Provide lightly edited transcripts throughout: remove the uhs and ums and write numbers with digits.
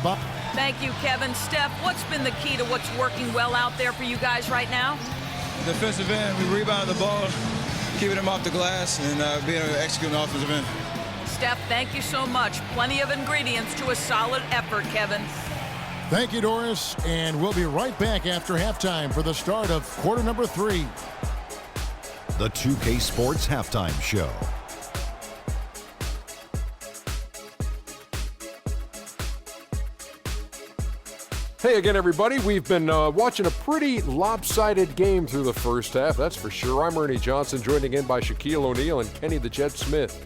by. Thank you, Kevin. Steph, what's been the key to what's working well out there for you guys right now? Defensive end, we rebounded the ball, keeping them off the glass, and being able to execute an offensive end. Steph, thank you so much. Plenty of ingredients to a solid effort, Kevin. Thank you, Doris. And we'll be right back after halftime for the start of quarter number 3. The 2K Sports Halftime Show. Hey again, everybody. We've been watching a pretty lopsided game through the first half, that's for sure. I'm Ernie Johnson, joined again by Shaquille O'Neal and Kenny the Jet Smith.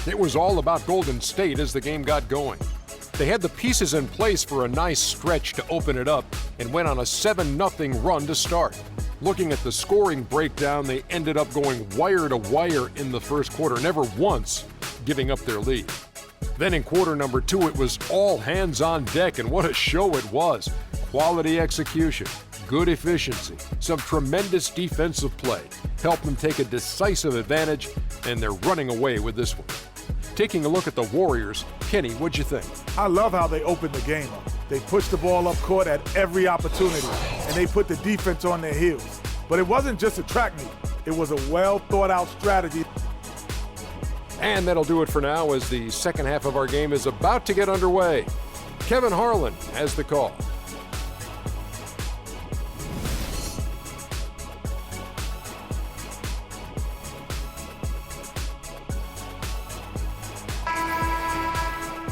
It was all about Golden State as the game got going. They had the pieces in place for a nice stretch to open it up and went on a 7-0 run to start. Looking at the scoring breakdown, they ended up going wire to wire in the first quarter, never once giving up their lead. Then in quarter number 2, it was all hands on deck, and what a show it was. Quality execution, good efficiency, some tremendous defensive play helped them take a decisive advantage, and they're running away with this one. Taking a look at the Warriors, Kenny, what'd you think? I love how they opened the game up. They pushed the ball up court at every opportunity, and they put the defense on their heels. But it wasn't just a track meet. It was a well-thought-out strategy. And that'll do it for now as the second half of our game is about to get underway. Kevin Harlan has the call.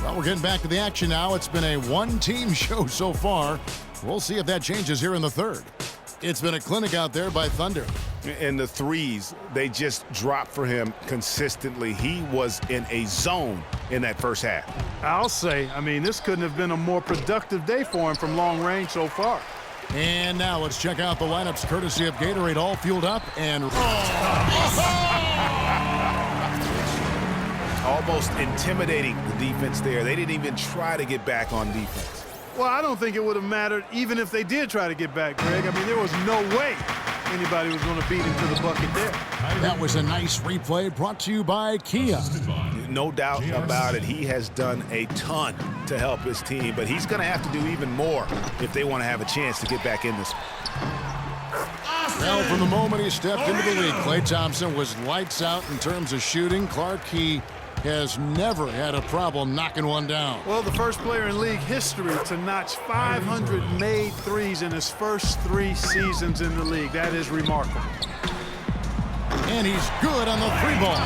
Well, we're getting back to the action now. It's been a one-team show so far. We'll see if that changes here in the third. It's been a clinic out there by Thunder. And the threes, they just dropped for him consistently. He was in a zone in that first half. I'll say, this couldn't have been a more productive day for him from long range so far. And now let's check out the lineups courtesy of Gatorade, all fueled up and almost intimidating the defense there. They didn't even try to get back on defense. Well, I don't think it would have mattered even if they did try to get back, Greg. There was no way anybody was going to beat him to the bucket there. That was a nice replay brought to you by Kia. No doubt about it. He has done a ton to help his team, but he's going to have to do even more if they want to have a chance to get back in this. Well, from the moment he stepped into the league, Klay Thompson was lights out in terms of shooting. Clark, he has never had a problem knocking one down. Well, the first player in league history to notch 500 made threes in his first 3 seasons in the league. That is remarkable. And he's good on the 3-ball.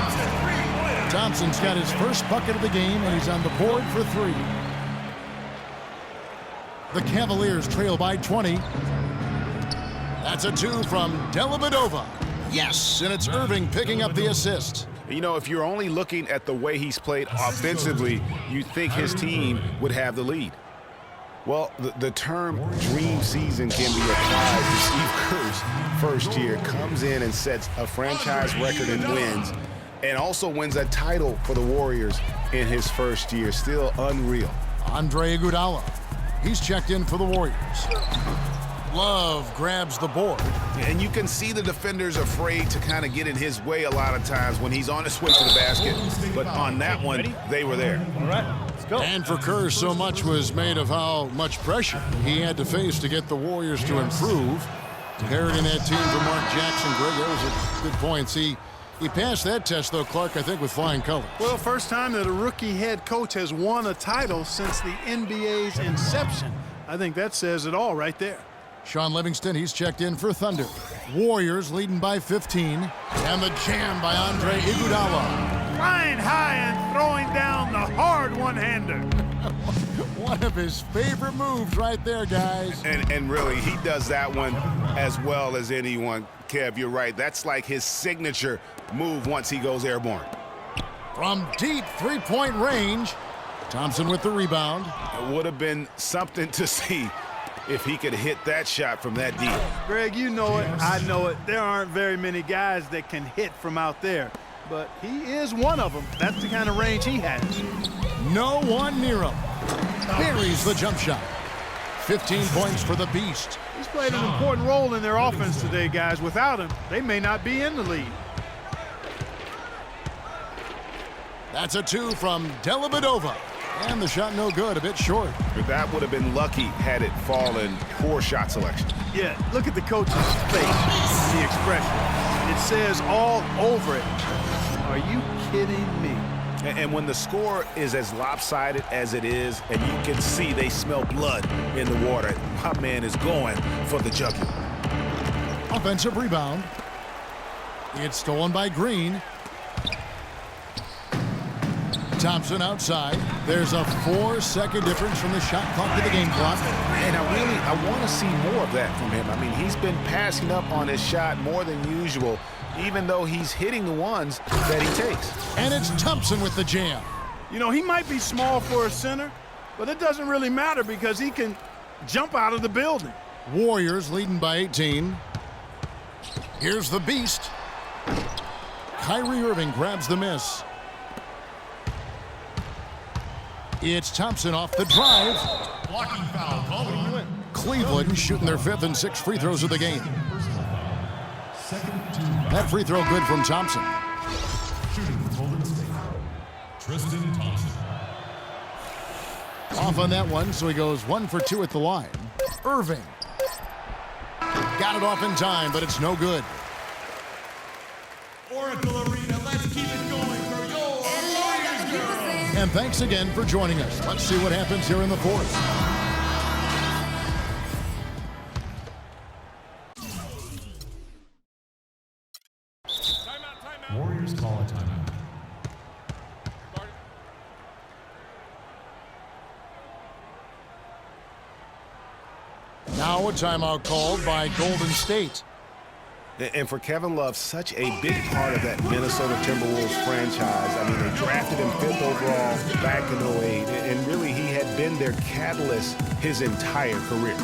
Thompson's got his first bucket of the game, and he's on the board for 3. The Cavaliers trail by 20. That's a 2 from Dellavedova. Yes, and it's Irving picking up the assist. If you're only looking at the way he's played offensively, you'd think his team would have the lead. Well, the term dream season can be applied to Steve Kerr's first year. Comes in and sets a franchise record in wins and also wins a title for the Warriors in his first year. Still unreal. Andre Iguodala. He's checked in for the Warriors. Love grabs the board. And you can see the defenders afraid to kind of get in his way a lot of times when he's on his way to the basket. But on that one, they were there. All right, let's go. And for Kerr, so much was made of how much pressure he had to face to get the Warriors to improve. Inheriting that team from Mark Jackson, Greg, that was a good point. See, he passed that test, though, Clark, I think, with flying colors. Well, first time that a rookie head coach has won a title since the NBA's inception. I think that says it all right there. Sean Livingston, he's checked in for Thunder. Warriors leading by 15. And the jam by Andre Iguodala. Flying high and throwing down the hard one-hander. One of his favorite moves right there, guys. And really, he does that one as well as anyone. Kev, you're right. That's like his signature move once he goes airborne. From deep three-point range, Thompson with the rebound. It would have been something to see if he could hit that shot from that deep. Greg, you know it, I know it. There aren't very many guys that can hit from out there, but he is one of them. That's the kind of range he has. No one near him. Buries the jump shot. 15 points for the Beast. He's played an important role in their offense today, guys. Without him, they may not be in the lead. That's a 2 from Dellavedova. And the shot no good, a bit short. That would have been lucky had it fallen. Poor shot selection. Yeah, look at the coach's face, the expression. It says all over it. Are you kidding me? And when the score is as lopsided as it is, and you can see they smell blood in the water, my man is going for the jugular. Offensive rebound. It's stolen by Green. Thompson outside. There's a 4-second difference from the shot clock to the game clock. And I want to see more of that from him. I mean, he's been passing up on his shot more than usual, even though he's hitting the ones that he takes. And it's Thompson with the jam. You know, he might be small for a center, but it doesn't really matter because he can jump out of the building. Warriors leading by 18. Here's the beast. Kyrie Irving grabs the miss. It's Thompson off the drive. Blocking foul called. Cleveland shooting their 5th and 6th free throws of the game. That free throw good from Thompson. Shooting for Golden State. Tristan Thompson. Off on that one, so he goes 1 for 2 at the line. Irving. Got it off in time, but it's no good. Oracle Arena, let's keep it going for your Warriors girls. And thanks again for joining us. Let's see what happens here in the fourth. Warriors call a timeout. Now a timeout called by Golden State. And for Kevin Love, such a big part of that Minnesota Timberwolves franchise. I mean, they drafted him 5th overall back in 08, and really he had been their catalyst his entire career.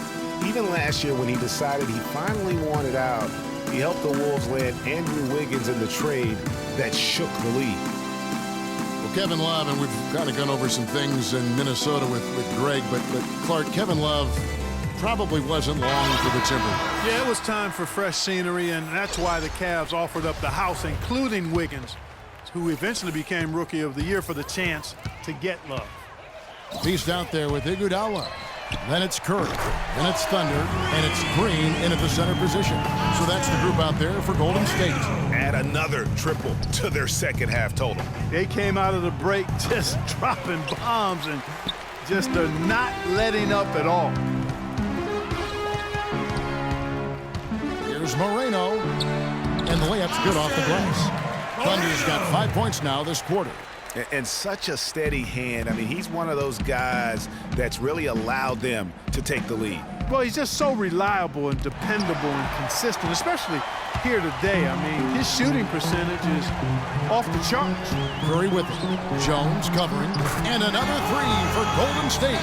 Even last year when he decided he finally wanted out, he helped the Wolves land Andrew Wiggins in the trade that shook the league. Well, Kevin Love, and we've kind of gone over some things in Minnesota with Greg, but Clark, Kevin Love probably wasn't long for the Timberwolves. Yeah, it was time for fresh scenery, and that's why the Cavs offered up the house, including Wiggins, who eventually became Rookie of the Year, for the chance to get Love. Beast out there with Iguodala. Then it's Curry. Then it's Thunder. And it's Green in at the center position. So that's the group out there for Golden State. Add another triple to their second half total. They came out of the break just dropping bombs and just are not letting up at all. Here's Moreno. And the layup's good off the glass. Thunder's got 5 points now this quarter. And such a steady hand. I mean, he's one of those guys that's really allowed them to take the lead. Well, he's just so reliable and dependable and consistent, especially here today. I mean, his shooting percentage is off the charts. Curry with it. Jones covering. And another three for Golden State.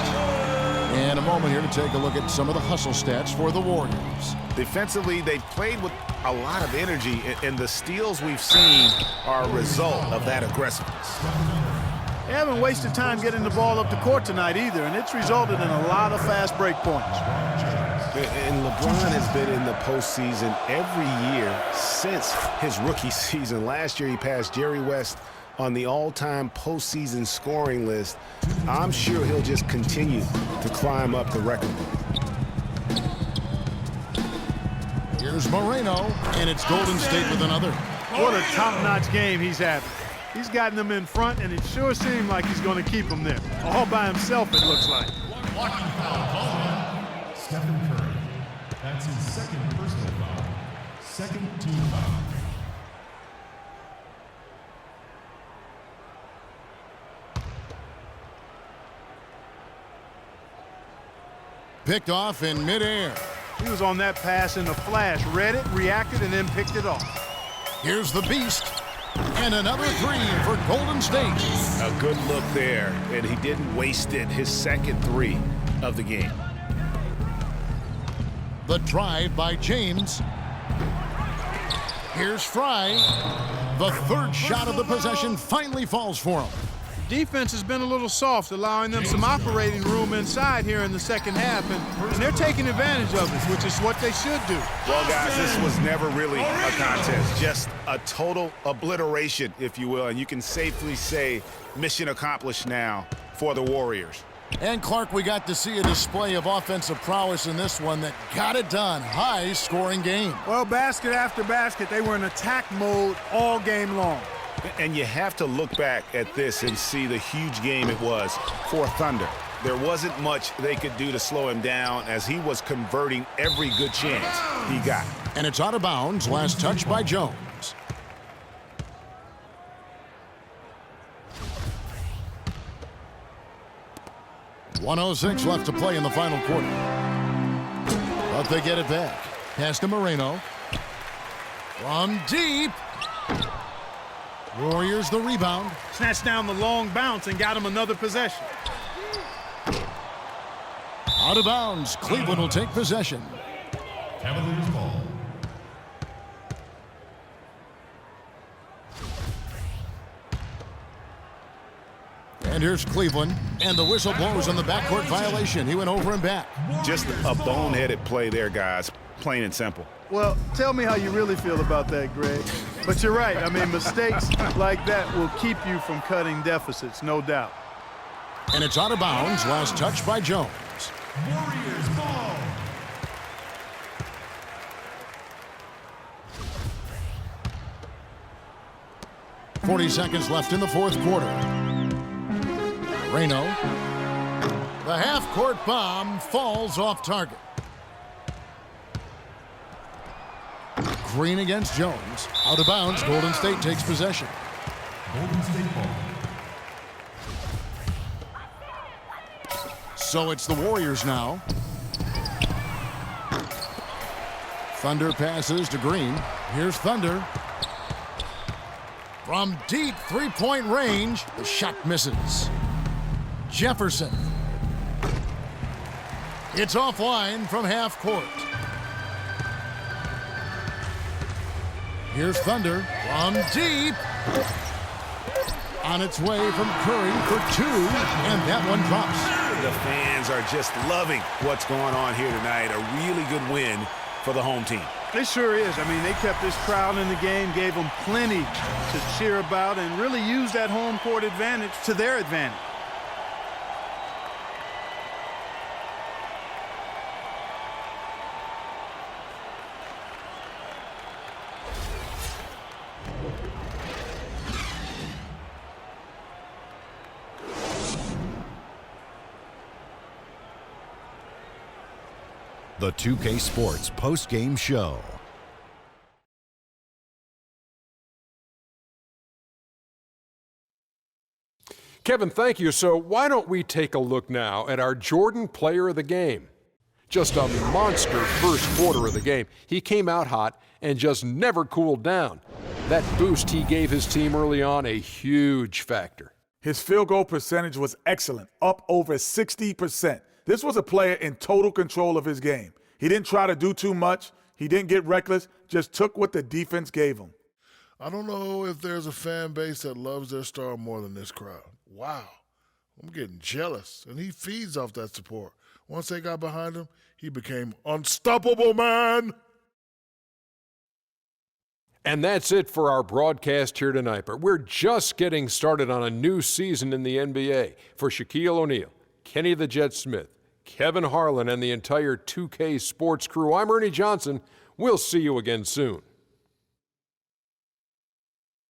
And a moment here to take a look at some of the hustle stats for the Warriors. Defensively, they've played with a lot of energy, and the steals we've seen are a result of that aggressiveness. They haven't wasted time getting the ball up the court tonight either, and it's resulted in a lot of fast break points. And LeBron has been in the postseason every year since his rookie season. Last year, he passed Jerry West on the all-time postseason scoring list. I'm sure he'll just continue to climb up the record book. Here's Moreno, and it's Golden State with another. What a top-notch game he's having. He's gotten them in front, and it sure seemed like he's going to keep them there. All by himself, it looks like. Blocking foul called. Stephen Curry. That's his second personal foul. Second team foul. Picked off in midair. He was on that pass in a flash, read it, reacted, and then picked it off. Here's the beast. And another three for Golden State. A good look there, and he didn't waste it. His second three of the game. The drive by James. Here's Fry. The third shot of the possession finally falls for him. defense has been a little soft, allowing them some operating room inside here in the second half, and they're taking advantage of it, which is what they should do. Well, guys, this was never really a contest, just a total obliteration, if you will, and you can safely say mission accomplished now for the Warriors. And, Clark, we got to see a display of offensive prowess in this one that got it done. High-scoring game. Well, basket after basket, they were in attack mode all game long. And you have to look back at this and see the huge game it was for Thunder. There wasn't much they could do to slow him down as he was converting every good chance he got. And it's out of bounds. Last touch by Jones. .106 left to play in the final quarter. But they get it back. Pass to Moreno. From deep. Warriors the rebound. Snatched down the long bounce and got him another possession. Out of bounds. Cleveland will take possession. Cavaliers ball. And here's Cleveland. And the whistle blows on the backcourt violation. He went over and back. Just a boneheaded play there, guys. Plain and simple. Well, tell me how you really feel about that, Greg. But you're right. I mean, mistakes like that will keep you from cutting deficits, no doubt. And it's out of bounds. Last touch by Jones. Warriors ball. .40 seconds left in the fourth quarter. Moreno. The half-court bomb falls off target. Green against Jones. Out of bounds. Golden State takes possession. Golden State ball. So it's the Warriors now. Thunder passes to Green. Here's Thunder. From deep three-point range, the shot misses. Jefferson. It's offline from half court. Here's Thunder from deep. On its way from Curry for two, and that one drops. The fans are just loving what's going on here tonight. A really good win for the home team. It sure is. I mean, they kept this crowd in the game, gave them plenty to cheer about, and really used that home court advantage to their advantage. The 2K Sports post-game show. Kevin, thank you. So why don't we take a look now at our Jordan player of the game? Just a monster first quarter of the game. He came out hot and just never cooled down. That boost he gave his team early on, a huge factor. His field goal percentage was excellent, up over 60%. This was a player in total control of his game. He didn't try to do too much. He didn't get reckless, just took what the defense gave him. I don't know if there's a fan base that loves their star more than this crowd. Wow, I'm getting jealous, and he feeds off that support. Once they got behind him, he became unstoppable, man. And that's it for our broadcast here tonight. But we're just getting started on a new season in the NBA. For Shaquille O'Neal, Kenny the Jet Smith, Kevin Harlan, and the entire 2K Sports crew, I'm Ernie Johnson. We'll see you again soon.